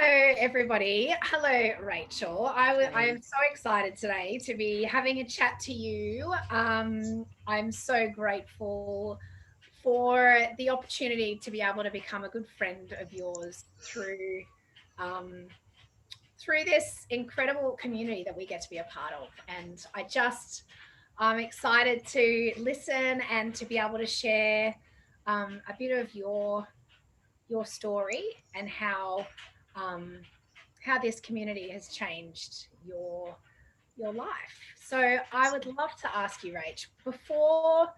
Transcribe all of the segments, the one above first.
everybody. Hello, Rachel. I Hey. am so excited today to be having a chat to you. I'm so grateful for the opportunity to be able to become a good friend of yours um, through this incredible community that we get to be a part of. And I'm excited to listen and to be able to share a bit of your story and um, how this community has changed your life. So I would love to ask you, Rach, before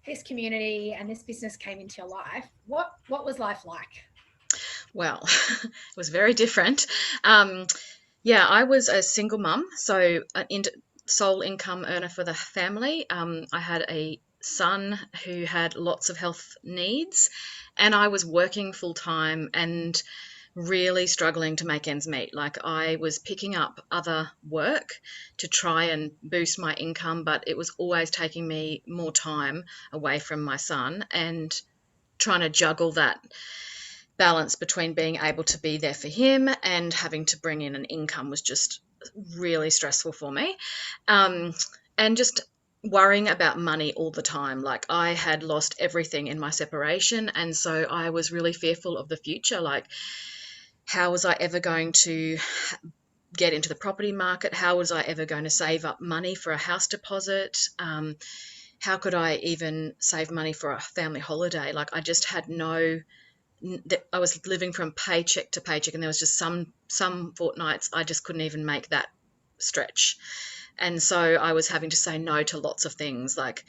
this community and this business came into your life, what was life like? Well, it was very different. Um, yeah, I was a single mum, so an sole income earner for the family. I had a son who had lots of health needs, and I was working full time and really struggling to make ends meet. Like I was picking up other work to try and boost my income, but it was always taking me more time away from my son and trying to juggle that balance between being able to be there for him and having to bring in an income was just really stressful for me. Um, and just worrying about money all the time. Like I had lost everything in my separation. And so I was really fearful of the future. Like, how was I ever going to get into the property market? How was I ever going to save up money for a house deposit? How could I even save money for a family holiday? Like I just had no I was living from paycheck to paycheck, and there was just some fortnights I just couldn't even make that stretch, and so I was having to say no to lots of things. Like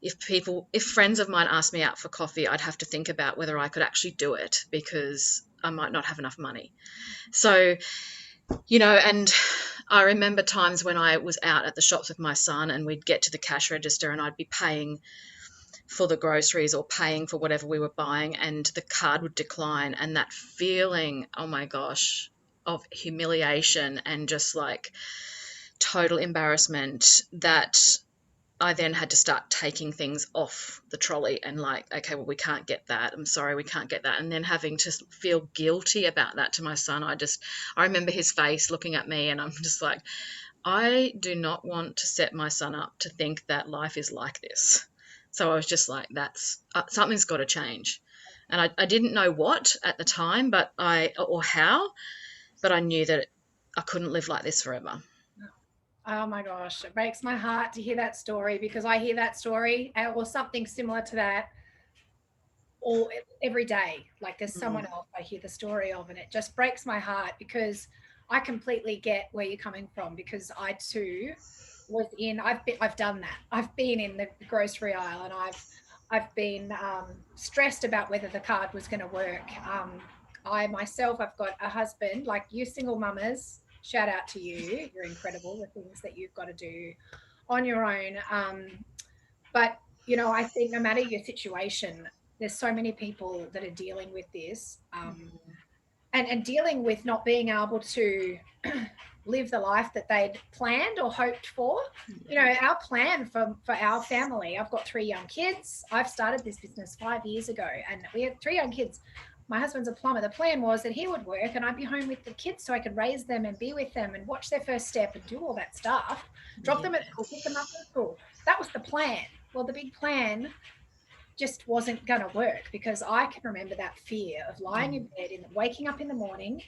if friends of mine asked me out for coffee, I'd have to think about whether I could actually do it because I might not have enough money. So and I remember times when I was out at the shops with my son, and we'd get to the cash register, and I'd be paying for the groceries or paying for whatever we were buying, and the card would decline, and that feeling, oh my gosh, of humiliation and just like total embarrassment, that I then had to start taking things off the trolley and like, okay, well, we can't get that, I'm sorry, we can't get that, and then having to feel guilty about that to my son. I remember his face looking at me, and I'm just like, I do not want to set my son up to think that life is like this. So I was just like, that's something's got to change. And I didn't know what at the time, or how, but I knew that I couldn't live like this forever. Oh my gosh, it breaks my heart to hear that story because I hear that story or something similar to that all every day. Like there's someone Mm, else I hear the story of, and it just breaks my heart because I completely get where you're coming from because I too I've done that. I've been in the grocery aisle and I've been stressed about whether the card was going to work. I myself, I've got a husband like you, single mamas. Shout out to you. You're incredible. The things that you've got to do on your own. But I think no matter your situation, there's so many people that are dealing with this, and dealing with not being able to live the life that they'd planned or hoped for. Our plan for our family. I've got 3 young kids. I've started this business 5 years ago, and we had 3 young kids. My husband's a plumber. The plan was that he would work and I'd be home with the kids so I could raise them and be with them and watch their first step and do all that stuff, drop yeah. them at school, pick them up at school. That was the plan. Well, the big plan just wasn't going to work because I can remember that fear of lying in Mm, bed and waking up in the morning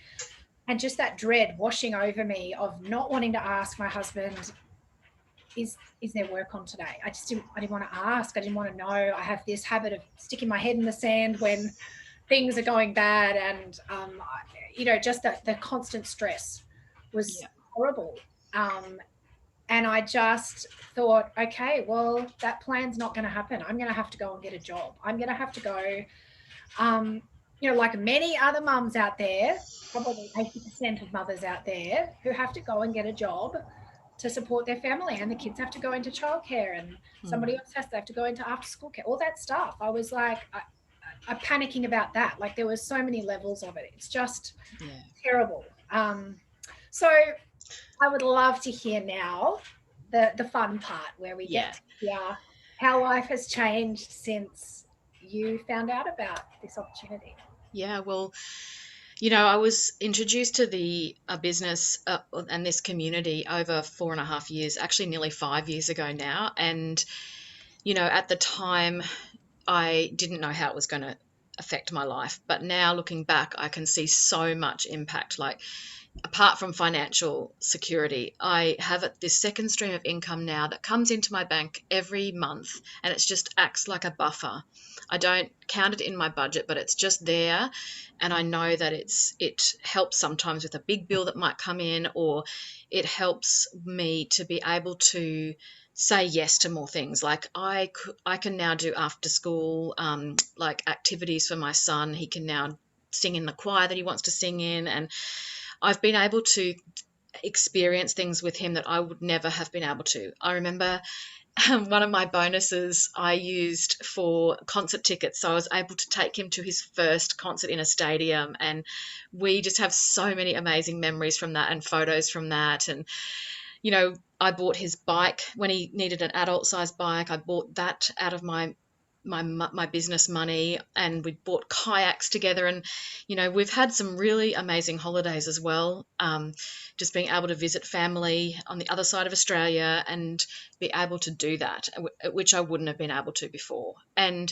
and just that dread washing over me of not wanting to ask my husband, is there work on today? I didn't want to ask. I didn't want to know. I have this habit of sticking my head in the sand when things are going bad, and just the constant stress was yeah. horrible. And I just thought, okay, well, that plan's not going to happen. I'm going to have to go and get a job. I'm going to have to go, um, like many other mums out there, probably 80% of mothers out there who have to go and get a job to support their family, and the kids have to go into childcare, and somebody Mm, else has to have to go into after school care, all that stuff. I was like, I'm panicking about that. Like there was so many levels of it. It's just yeah. terrible. So I would love to hear now the fun part where we get Yeah. to hear how life has changed since you found out about this opportunity. Yeah. Well, I was introduced to the a business and this community over 4.5 years, actually nearly 5 years ago now. And, at the time, I didn't know how it was going to affect my life. But now looking back, I can see so much impact. Like, apart from financial security, I have this second stream of income now that comes into my bank every month, and it just acts like a buffer. I don't count it in my budget, but it's just there, and I know that it helps sometimes with a big bill that might come in, or it helps me to be able to say yes to more things. Like, I can now do after school like activities for my son. He can now sing in the choir that he wants to sing in, and I've been able to experience things with him that I would never have been able to. I remember one of my bonuses I used for concert tickets. So I was able to take him to his first concert in a stadium. And we just have so many amazing memories from that and photos from that. And, I bought his bike when he needed an adult sized bike. I bought that out of my business money, and we bought kayaks together. And we've had some really amazing holidays as well, just being able to visit family on the other side of Australia and be able to do that, which I wouldn't have been able to before. And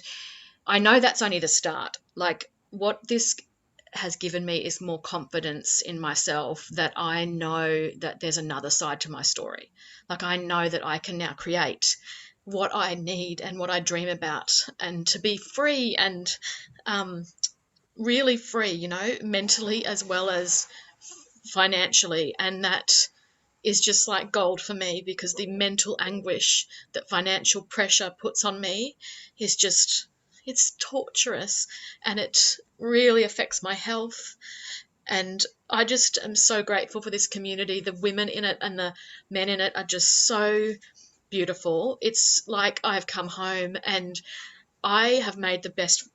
I know that's only the start. Like, what this has given me is more confidence in myself, that I know that there's another side to my story. Like, I know that I can now create what I need and what I dream about, and to be free and um, really free, mentally as well as financially. And that is just like gold for me, because the mental anguish that financial pressure puts on me is just, it's torturous, and it really affects my health. And I just am so grateful for this community. The women in it and the men in it are just so beautiful. It's like I've come home, and I have made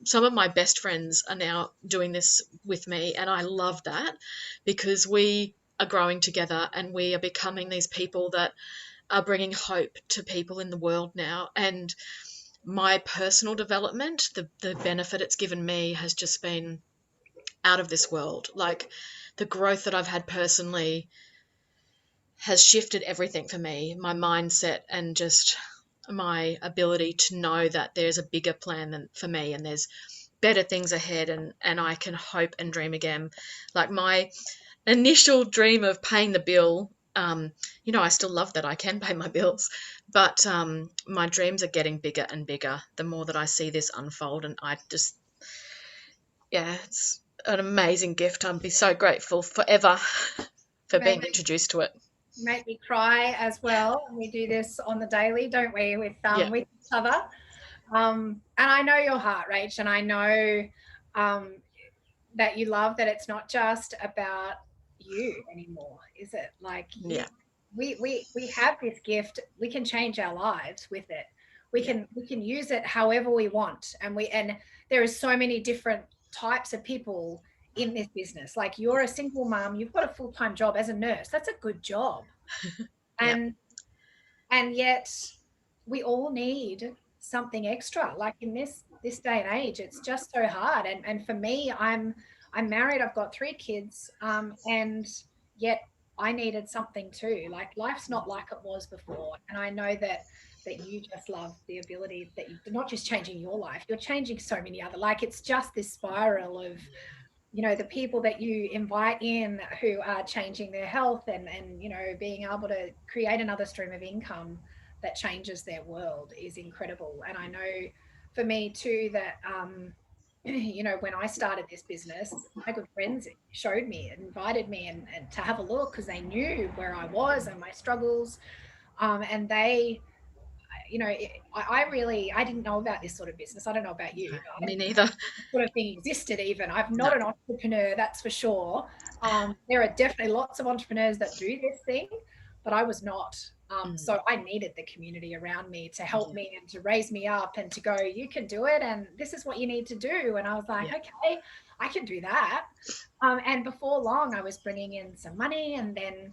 some of my best friends are now doing this with me. And I love that, because we are growing together and we are becoming these people that are bringing hope to people in the world now. And my personal development, the benefit it's given me has just been out of this world. Like, the growth that I've had personally has shifted everything for me, my mindset, and just my ability to know that there's a bigger plan than for me, and there's better things ahead, and I can hope and dream again. Like, my initial dream of paying the bill, I still love that I can pay my bills, but my dreams are getting bigger and bigger the more that I see this unfold. And I just, yeah, it's an amazing gift. I'll be so grateful forever for being Make, introduced to it. make me cry as well. We do this on the daily, don't we, Yeah. with each other. And I know your heart, Rach, and I know um, that you love that it's not just about you anymore, is it? Like, Yeah. we have this gift. We can change our lives with it. we Yeah. can we can use it however we want, and there is so many different types of people in this business. Like, you're a single mom, you've got a full-time job as a nurse. That's a good job. Yeah. And yet we all need something extra. Like, in this day and age, it's just so hard. And for me, I'm married, I've got 3 kids, and yet I needed something too. Like, life's not like it was before. And I know that you just love the ability that you're not just changing your life, you're changing so many other. Like, it's just this spiral of, the people that you invite in who are changing their health, and being able to create another stream of income that changes their world is incredible. And I know for me too that when I started this business, my good friends showed me and invited me and to have a look, because they knew where I was and my struggles. And they, I didn't know about this sort of business. I don't know about you. No, I me didn't know neither. this sort of thing existed even. I'm No. not an entrepreneur, that's for sure. There are definitely lots of entrepreneurs that do this thing, but I was not. Mm. So I needed the community around me to help Yeah. me and to raise me up and to go, you can do it, and this is what you need to do. And I was like, Yeah. okay, I can do that. And before long, I was bringing in some money, and then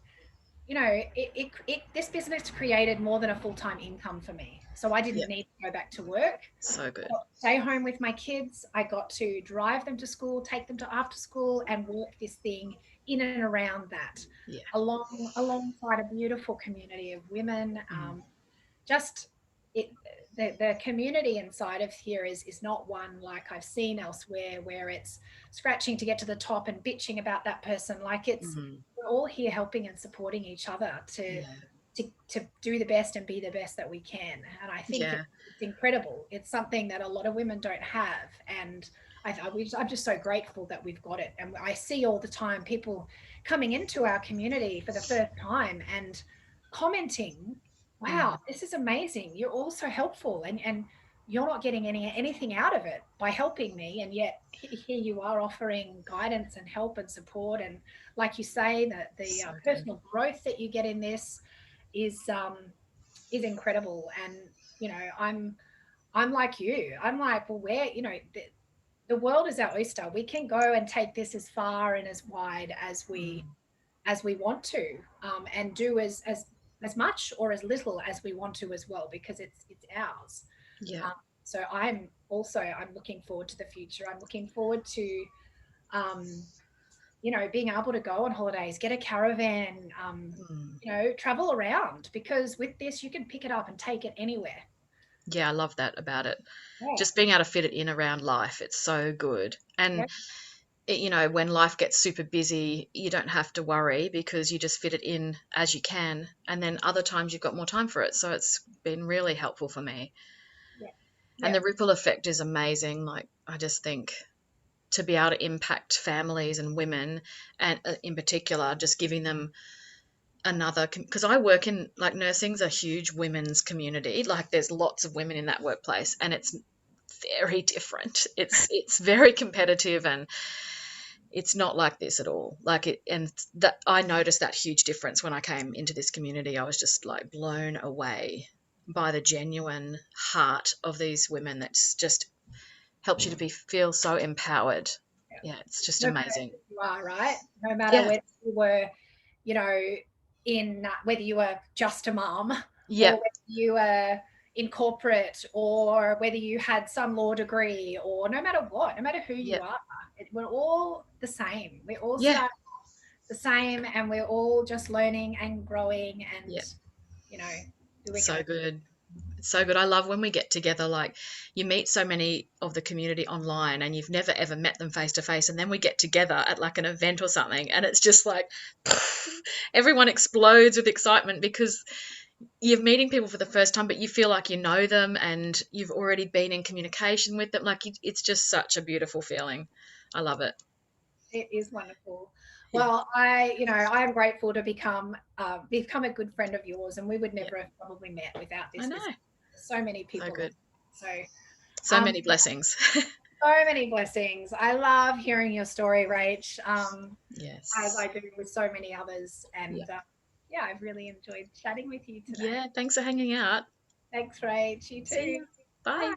this business created more than a full-time income for me. So I Yeah. didn't need to go back to work. So I good. got to stay home with my kids. I got to drive them to school, take them to after school, and work this thing in and around that, Yeah. alongside a beautiful community of women. Mm. Just it, the community inside of here is not one like I've seen elsewhere, where it's scratching to get to the top and bitching about that person. Like it's Mm. we're all here helping and supporting each other Yeah. to do the best and be the best that we can. And I think Yeah. it's incredible. It's something that a lot of women don't have. And I'm just so grateful that we've got it. And I see all the time people coming into our community for the first time and commenting, Mm. wow, this is amazing. You're all so helpful. And you're not getting anything out of it by helping me. And yet here you are offering guidance and help and support. And like you say, that the So good. personal growth that you get in this is um, is incredible. And I'm like you. I'm like, well, where the world is our oyster. We can go and take this as far and as wide Mm. as we want to, and do as much or as little as we want to as well, because it's ours. Yeah. Um, so I'm looking forward to the future. I'm looking forward to um, being able to go on holidays, get a caravan, Mm. travel around, because with this you can pick it up and take it anywhere. Yeah, I love that about it. Yeah, Just being able to fit it in around life, it's so good. yeah, And when life gets super busy, you don't have to worry because you just fit it in as you can. And then other times you've got more time for it. So it's been really helpful for me. yeah, And yeah, the ripple effect is amazing. Like, I just think to be able to impact families and women, and in particular, just giving them another, because I work in, like, nursing's a huge women's community. Like, there's lots of women in that workplace, and it's very different. It's very competitive, and it's not like this at all. Like it, and that I noticed that huge difference when I came into this community. I was just like blown away by the genuine heart of these women. That's just helps you to be feel so empowered. yeah. Yeah, it's just No matter amazing. who you are, right? No matter Yeah, whether you were, you know, in whether you were just a mom, or yeah, whether you were in corporate, or whether you had some law degree, or no matter what, no matter who yeah, you are, we're all the same. We all yeah, start the same, and we're all just learning and growing and, yeah. you know, doing So our. good. It's so good. I love when we get together. Like, you meet so many of the community online and you've never ever met them face to face, and then we get together at like an event or something, and it's just like everyone explodes with excitement because you're meeting people for the first time, but you feel like you know them and you've already been in communication with them. Like, it's just such a beautiful feeling. I love it. It is wonderful. Yeah, Well, I am grateful to become a good friend of yours, and we would yeah. never have probably met without I this know. business. So many So people like good. that. So, So many blessings. so many blessings. I love hearing your story, Rach, as Yes. I do with so many others. Yeah. And yeah, I've really enjoyed chatting with you today. Yeah. Thanks for hanging out. Thanks, Rach. You See too. ya. Bye. Bye.